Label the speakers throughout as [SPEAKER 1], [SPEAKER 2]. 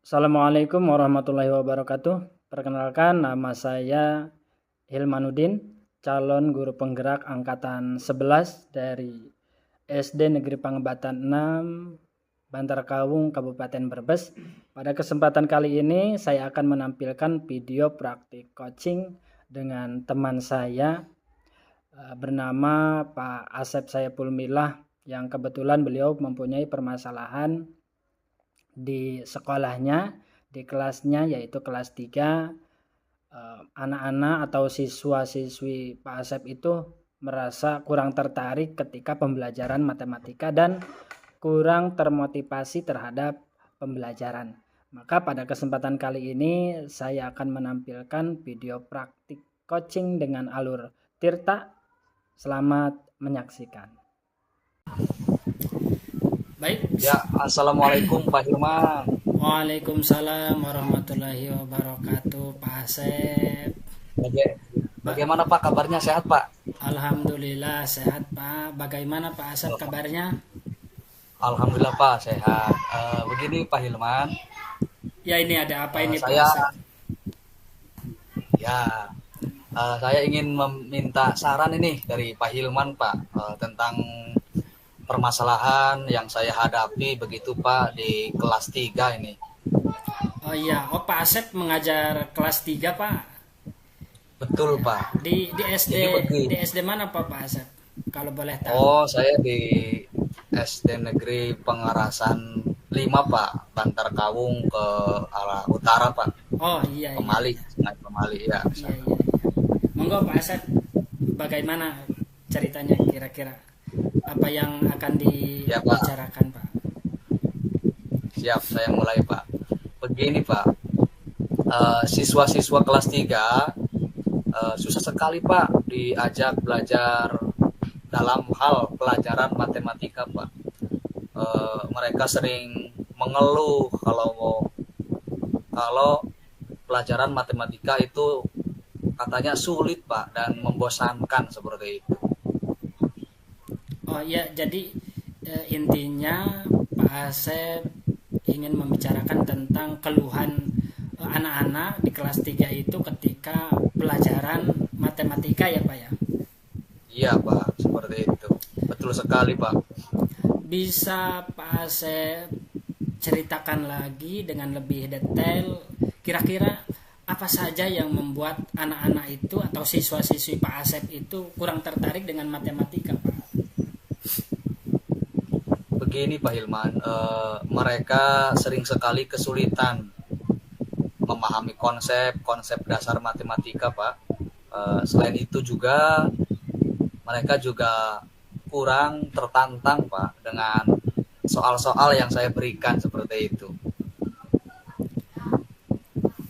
[SPEAKER 1] Assalamualaikum warahmatullahi wabarakatuh. Perkenalkan, nama saya Hilmanuddin, calon guru penggerak angkatan 11 dari SD Negeri Pangebatan 6, Bantar Kawung, Kabupaten Brebes. Pada kesempatan kali ini saya akan menampilkan video praktik coaching dengan teman saya bernama Pak Asep Saiful Milah, yang kebetulan beliau mempunyai permasalahan di sekolahnya, di kelasnya, yaitu kelas 3. Anak-anak atau siswa-siswi Pak Asep itu merasa kurang tertarik ketika pembelajaran matematika dan kurang termotivasi terhadap pembelajaran. Maka pada kesempatan kali ini saya akan menampilkan video praktik coaching dengan alur Tirta. Selamat menyaksikan.
[SPEAKER 2] Baik.
[SPEAKER 3] Ya, assalamualaikum Pak Hilman.
[SPEAKER 2] Waalaikumsalam warahmatullahi wabarakatuh, Pak Asep.
[SPEAKER 3] Bagaimana Pak kabarnya, sehat Pak?
[SPEAKER 2] Alhamdulillah sehat, Pak. Bagaimana Pak Asep kabarnya?
[SPEAKER 3] Alhamdulillah Pak sehat. Begini Pak Hilman,
[SPEAKER 2] Ya, ini ada apa ini Pak
[SPEAKER 3] saya
[SPEAKER 2] Asep?
[SPEAKER 3] ya saya ingin meminta saran ini dari Pak Hilman Pak, tentang permasalahan yang saya hadapi begitu Pak di kelas 3 ini.
[SPEAKER 2] Oh iya, Pak Asep mengajar kelas 3 Pak.
[SPEAKER 3] Betul Pak.
[SPEAKER 2] Di SD
[SPEAKER 3] Jadi begini.
[SPEAKER 2] di SD mana Pak Asep? Kalau boleh tahu.
[SPEAKER 3] Oh, saya di SD Negeri Pengarasan 5 Pak, Bantar Kawung ke arah utara Pak.
[SPEAKER 2] Oh iya iya.
[SPEAKER 3] Pemali, Sungai Pemali ya.
[SPEAKER 2] Iya iya. Monggo Pak Asep, bagaimana ceritanya kira-kira? Apa yang akan
[SPEAKER 3] Ya Pak,
[SPEAKER 2] dibicarakan Pak?
[SPEAKER 3] siap saya mulai Pak. Begini Pak, siswa-siswa kelas 3 susah sekali Pak diajak belajar dalam hal pelajaran matematika Pak. Mereka sering mengeluh kalau pelajaran matematika itu katanya sulit Pak dan membosankan seperti itu.
[SPEAKER 2] Oh ya, jadi intinya Pak Asep ingin membicarakan tentang keluhan anak-anak di kelas 3 itu ketika pelajaran matematika ya Pak ya.
[SPEAKER 3] Iya Pak, seperti itu. Betul sekali Pak.
[SPEAKER 2] Bisa Pak Asep ceritakan lagi dengan lebih detail kira-kira apa saja yang membuat anak-anak itu atau siswa-siswi Pak Asep itu kurang tertarik dengan matematika Pak?
[SPEAKER 3] Begini Pak Hilman, mereka sering sekali kesulitan memahami konsep dasar matematika Pak. Selain itu juga mereka juga kurang tertantang Pak dengan soal-soal yang saya berikan seperti itu.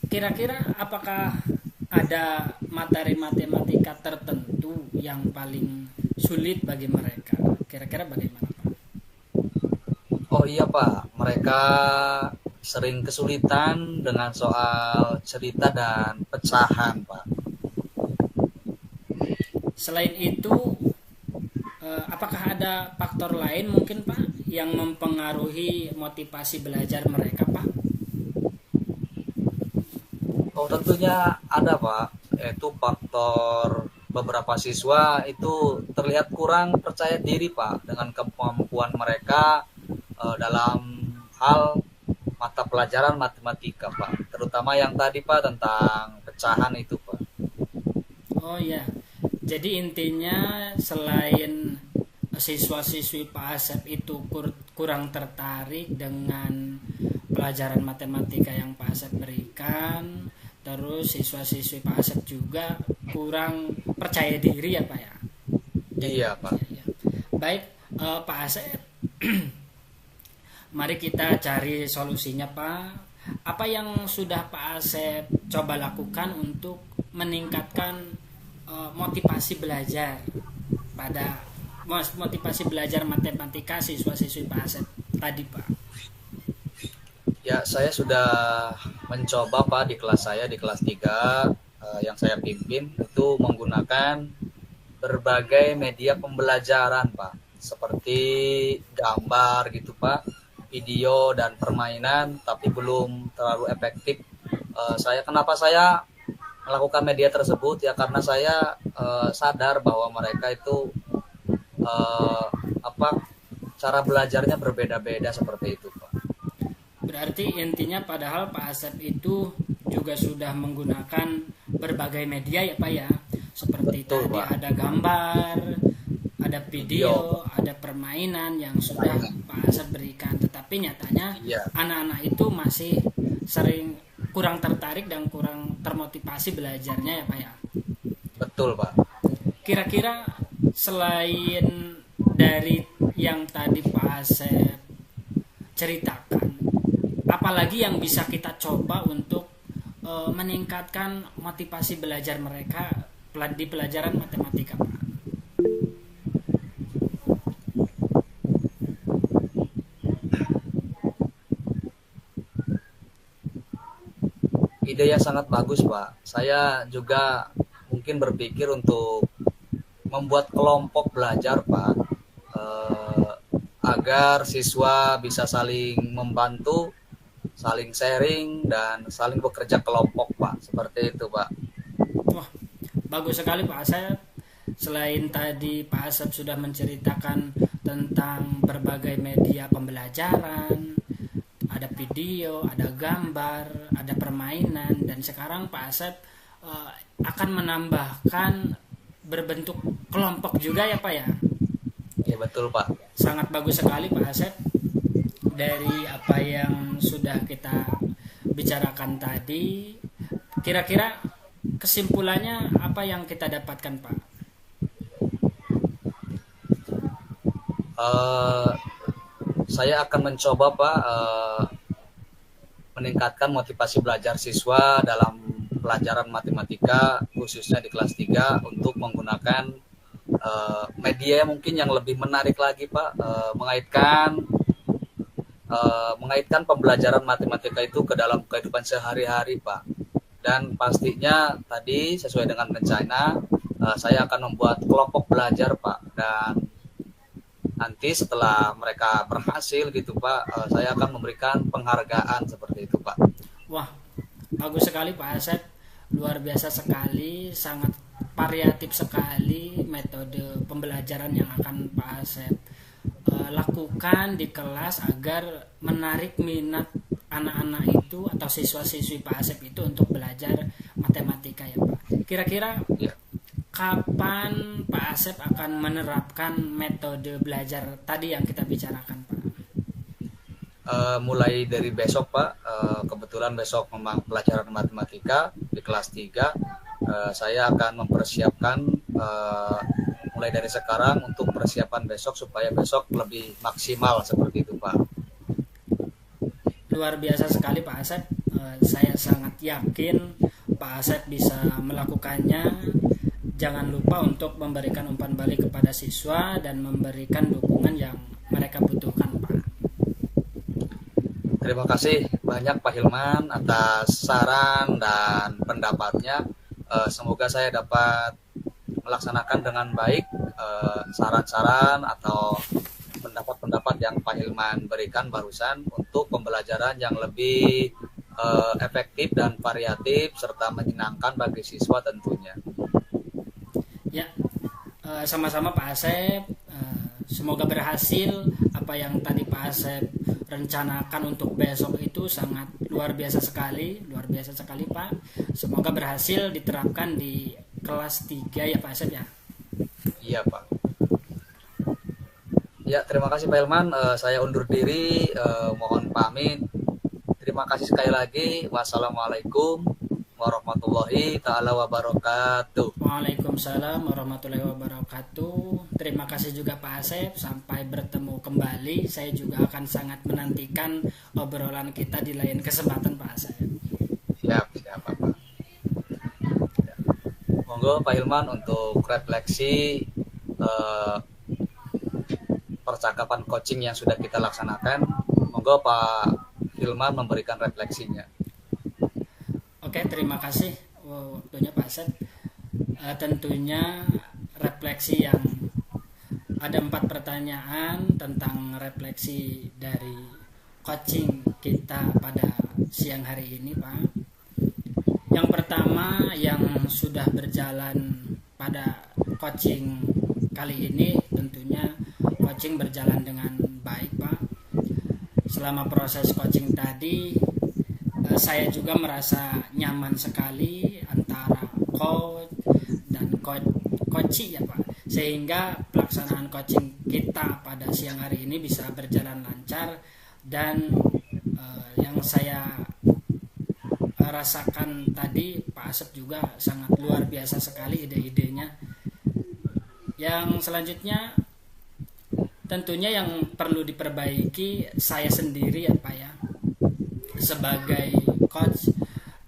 [SPEAKER 2] Kira-kira apakah ada materi matematika tertentu yang paling sulit bagi mereka? Kira-kira bagaimana Pak?
[SPEAKER 3] Oh iya Pak, mereka sering kesulitan dengan soal cerita dan pecahan Pak.
[SPEAKER 2] Selain itu, apakah ada faktor lain mungkin Pak yang mempengaruhi motivasi belajar mereka Pak?
[SPEAKER 3] Oh tentunya ada Pak, yaitu faktor beberapa siswa itu terlihat kurang percaya diri Pak dengan kemampuan mereka dalam hal mata pelajaran matematika Pak, terutama yang tadi Pak tentang pecahan itu Pak.
[SPEAKER 2] Oh ya, jadi intinya selain siswa-siswi Pak Asep itu kurang tertarik dengan pelajaran matematika yang Pak Asep berikan, terus siswa-siswi Pak Asep juga kurang percaya diri ya Pak ya.
[SPEAKER 3] Iya Pak.
[SPEAKER 2] Ya, ya. Baik Pak Asep, mari kita cari solusinya Pak. Apa yang sudah Pak Asep coba lakukan untuk meningkatkan motivasi belajar pada motivasi belajar matematika siswa-siswi Pak Asep tadi Pak?
[SPEAKER 3] Ya, saya sudah mencoba Pak di kelas saya, di kelas 3 yang saya pimpin itu menggunakan berbagai media pembelajaran Pak, seperti gambar gitu Pak, video dan permainan, tapi belum terlalu efektif. Kenapa saya melakukan media tersebut ya, karena saya sadar bahwa mereka itu eh, cara belajarnya berbeda-beda seperti itu, Pak.
[SPEAKER 2] Berarti intinya padahal Pak Asep itu juga sudah menggunakan berbagai media ya Pak ya. Seperti
[SPEAKER 3] Betul,
[SPEAKER 2] tadi
[SPEAKER 3] Pak.
[SPEAKER 2] ada gambar, ada video, ada permainan yang sudah Pak Asep berikan. Tetapi nyatanya
[SPEAKER 3] Iya.
[SPEAKER 2] anak-anak itu masih sering kurang tertarik dan kurang termotivasi belajarnya ya Pak ya.
[SPEAKER 3] Betul, Pak.
[SPEAKER 2] Kira-kira selain dari yang tadi Pak Asep ceritakan, apalagi yang bisa kita coba untuk meningkatkan motivasi belajar mereka di pelajaran matematika, Pak?
[SPEAKER 3] Ide yang sangat bagus, Pak. Saya juga mungkin berpikir untuk membuat kelompok belajar, Pak, agar siswa bisa saling membantu, saling sharing, dan saling bekerja kelompok, Pak. Seperti itu, Pak.
[SPEAKER 2] Wah, bagus sekali Pak Asep. Selain tadi Pak Asep sudah menceritakan tentang berbagai media pembelajaran, ada video, ada gambar, ada permainan, dan sekarang Pak Asep akan menambahkan berbentuk kelompok juga ya Pak ya.
[SPEAKER 3] Ya, betul, Pak.
[SPEAKER 2] Sangat bagus sekali Pak Asep. Dari apa yang sudah kita bicarakan tadi, kira-kira kesimpulannya apa yang kita dapatkan Pak?
[SPEAKER 3] Saya akan mencoba, Pak, meningkatkan motivasi belajar siswa dalam pelajaran matematika, khususnya di kelas 3, untuk menggunakan media mungkin yang lebih menarik lagi, Pak, mengaitkan pembelajaran matematika itu ke dalam kehidupan sehari-hari, Pak. Dan pastinya tadi sesuai dengan rencana, saya akan membuat kelompok belajar, Pak. Dan nanti setelah mereka berhasil gitu, Pak, saya akan memberikan penghargaan seperti itu, Pak.
[SPEAKER 2] Wah, bagus sekali Pak Asep. Luar biasa sekali, sangat variatif sekali metode pembelajaran yang akan Pak Asep lakukan di kelas agar menarik minat anak-anak itu atau siswa-siswi Pak Asep itu untuk belajar matematika ya Pak. Kira-kira
[SPEAKER 3] Ya.
[SPEAKER 2] kapan Pak Asep akan menerapkan metode belajar tadi yang kita bicarakan Pak?
[SPEAKER 3] Mulai dari besok, Pak. Kebetulan besok memang pelajaran matematika di kelas 3. Saya akan mempersiapkan mulai dari sekarang untuk persiapan besok supaya besok lebih maksimal seperti itu, Pak.
[SPEAKER 2] Luar biasa sekali Pak Asep. Saya sangat yakin Pak Asep bisa melakukannya. Jangan lupa untuk memberikan umpan balik kepada siswa dan memberikan dukungan yang mereka butuhkan, Pak.
[SPEAKER 3] Terima kasih banyak Pak Hilman atas saran dan pendapatnya. Semoga saya dapat melaksanakan dengan baik saran-saran atau pendapat-pendapat yang Pak Hilman berikan barusan untuk pembelajaran yang lebih efektif dan variatif serta menyenangkan bagi siswa tentunya.
[SPEAKER 2] Ya, sama-sama Pak Asep. Semoga berhasil apa yang tadi Pak Asep rencanakan untuk besok itu sangat luar biasa sekali Pak. Semoga berhasil diterapkan di kelas 3 ya Pak Asep ya.
[SPEAKER 3] Iya, Pak. Ya, terima kasih Pak Hilman. Saya undur diri, mohon pamit. Terima kasih sekali lagi. Wassalamualaikum warahmatullahi taala wabarakatuh.
[SPEAKER 2] Waalaikumsalam warahmatullahi wabarakatuh. Terima kasih juga Pak Asep. Sampai bertemu kembali. Saya juga akan sangat menantikan obrolan kita di lain kesempatan Pak Asep.
[SPEAKER 3] Siap, Pak. Monggo Pak Hilman untuk refleksi percakapan coaching yang sudah kita laksanakan. Monggo Pak Hilman memberikan refleksinya.
[SPEAKER 2] Oke, terima kasih waktunya Pak Asep. Tentunya refleksi yang ada 4 pertanyaan tentang refleksi dari coaching kita pada siang hari ini, Pak. Yang pertama yang sudah berjalan pada coaching kali ini, tentunya coaching berjalan dengan baik, Pak. Selama proses coaching tadi, saya juga merasa nyaman sekali antara coach dan coachee ya, Pak. Sehingga pelaksanaan coaching kita pada siang hari ini bisa berjalan lancar, dan yang saya rasakan tadi Pak Asep juga sangat luar biasa sekali ide-idenya. Yang selanjutnya tentunya yang perlu diperbaiki saya sendiri ya Pak ya, sebagai coach.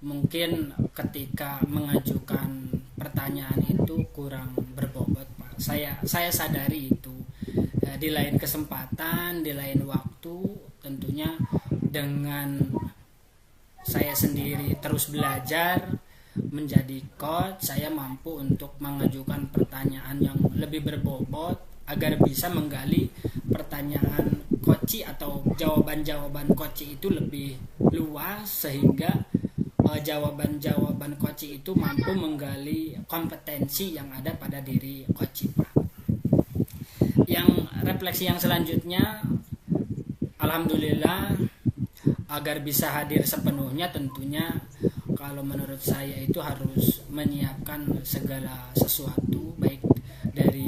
[SPEAKER 2] Mungkin ketika mengajukan pertanyaan itu kurang berbobot Pak. Saya sadari itu. Di lain kesempatan, di lain waktu, tentunya dengan saya sendiri terus belajar menjadi coach, saya mampu untuk mengajukan pertanyaan yang lebih berbobot agar bisa menggali pertanyaan coachee atau jawaban-jawaban coachee itu lebih luas, sehingga jawaban-jawaban coachee itu mampu menggali kompetensi yang ada pada diri coachee, Pak. Yang refleksi yang selanjutnya, alhamdulillah, agar bisa hadir sepenuhnya tentunya kalau menurut saya itu harus menyiapkan segala sesuatu, baik dari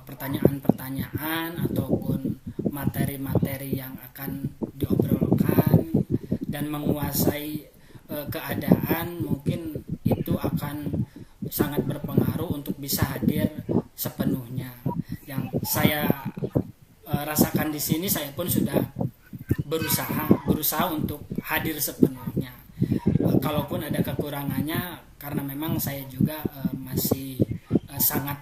[SPEAKER 2] pertanyaan-pertanyaan ataupun materi-materi yang akan diobrolkan, dan menguasai keadaan. Mungkin itu akan sangat berpengaruh untuk bisa hadir sepenuhnya. Yang saya rasakan di sini, saya pun sudah berusaha untuk hadir sepenuhnya. Kalaupun ada kekurangannya, karena memang saya juga masih sangat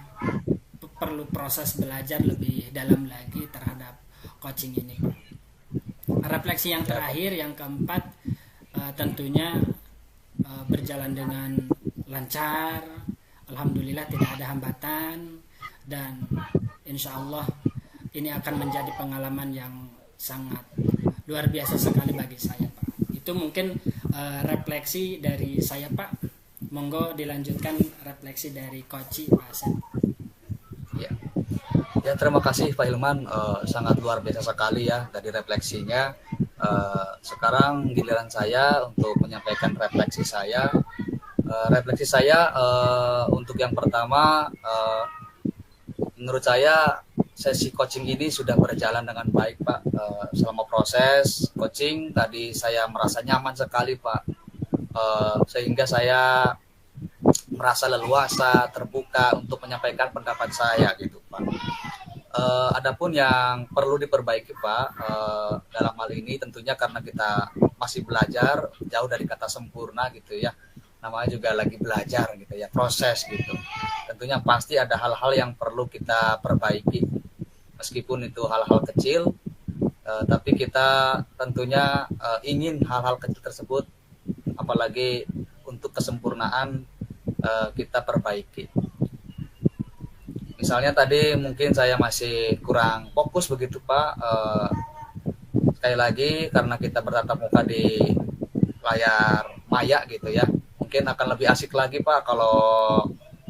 [SPEAKER 2] perlu proses belajar lebih dalam lagi terhadap coaching ini, Pak. Refleksi yang terakhir, yang keempat, tentunya berjalan dengan lancar. Alhamdulillah tidak ada hambatan, dan insya Allah ini akan menjadi pengalaman yang sangat luar biasa sekali bagi saya, Pak. Itu mungkin refleksi dari saya, Pak. Monggo dilanjutkan refleksi dari Coach Pak Asep.
[SPEAKER 3] Ya, terima kasih Pak Hilman, sangat luar biasa sekali ya dari refleksinya. Sekarang giliran saya untuk menyampaikan refleksi saya. Untuk yang pertama, menurut saya sesi coaching ini sudah berjalan dengan baik, Pak. Selama proses coaching tadi saya merasa nyaman sekali, Pak. Sehingga saya merasa leluasa, terbuka untuk menyampaikan pendapat saya gitu, Pak. Adapun yang perlu diperbaiki, Pak, dalam hal ini tentunya karena kita masih belajar, jauh dari kata sempurna gitu ya. Namanya juga lagi belajar gitu ya, proses gitu. Tentunya pasti ada hal-hal yang perlu kita perbaiki. Meskipun itu hal-hal kecil, tapi kita tentunya ingin hal-hal kecil tersebut, apalagi untuk kesempurnaan, kita perbaiki. Misalnya tadi mungkin saya masih kurang fokus begitu, Pak. Sekali lagi karena kita bertatap muka di layar maya gitu ya, mungkin akan lebih asik lagi, Pak, kalau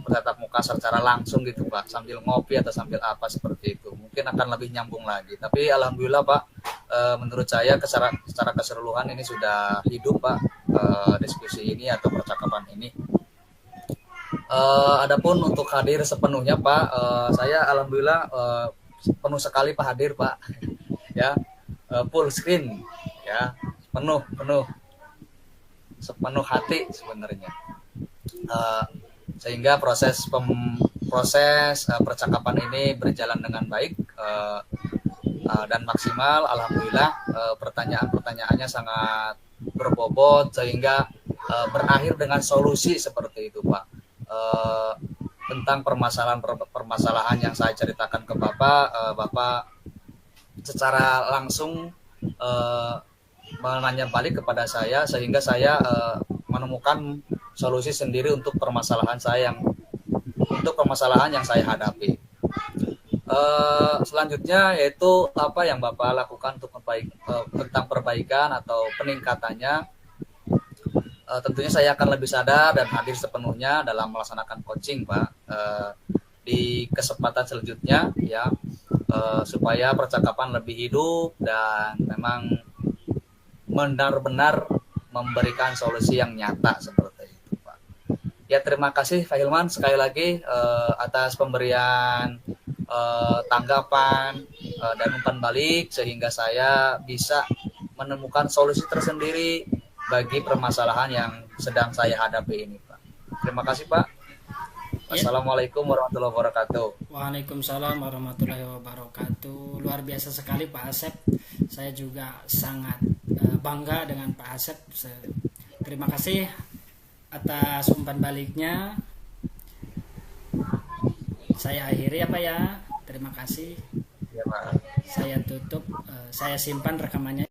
[SPEAKER 3] bertatap muka secara langsung gitu, Pak, sambil ngopi atau sambil apa seperti itu, mungkin akan lebih nyambung lagi. Tapi alhamdulillah, Pak, menurut saya secara keseluruhan ini sudah hidup, Pak, diskusi ini atau percakapan ini. Adapun untuk hadir sepenuhnya, Pak, saya alhamdulillah penuh sekali, Pak, hadir, Pak. Ya, full screen ya, sepenuh hati sebenarnya. Sehingga proses percakapan ini berjalan dengan baik dan maksimal. Alhamdulillah, pertanyaan-pertanyaannya sangat berbobot sehingga berakhir dengan solusi seperti itu, Pak. Tentang permasalahan yang saya ceritakan ke Bapak secara langsung menanya balik kepada saya, sehingga saya menemukan solusi sendiri untuk permasalahan yang saya hadapi. Selanjutnya yaitu apa yang Bapak lakukan untuk tentang perbaikan atau peningkatannya. Tentunya saya akan lebih sadar dan hadir sepenuhnya dalam melaksanakan coaching, Pak, di kesempatan selanjutnya ya, supaya percakapan lebih hidup dan memang benar-benar memberikan solusi yang nyata seperti itu, Pak. Ya, terima kasih Pak Hilman sekali lagi atas pemberian tanggapan dan umpan balik sehingga saya bisa menemukan solusi tersendiri bagi permasalahan yang sedang saya hadapi ini, Pak. Terima kasih, Pak. Assalamualaikum warahmatullahi wabarakatuh.
[SPEAKER 2] Waalaikumsalam warahmatullahi wabarakatuh. Luar biasa sekali Pak Asep. Saya juga sangat bangga dengan Pak Asep. Terima kasih atas umpan baliknya. Saya akhiri apa ya. Terima kasih.
[SPEAKER 3] Ya, Pak.
[SPEAKER 2] Saya tutup. Saya simpan rekamannya.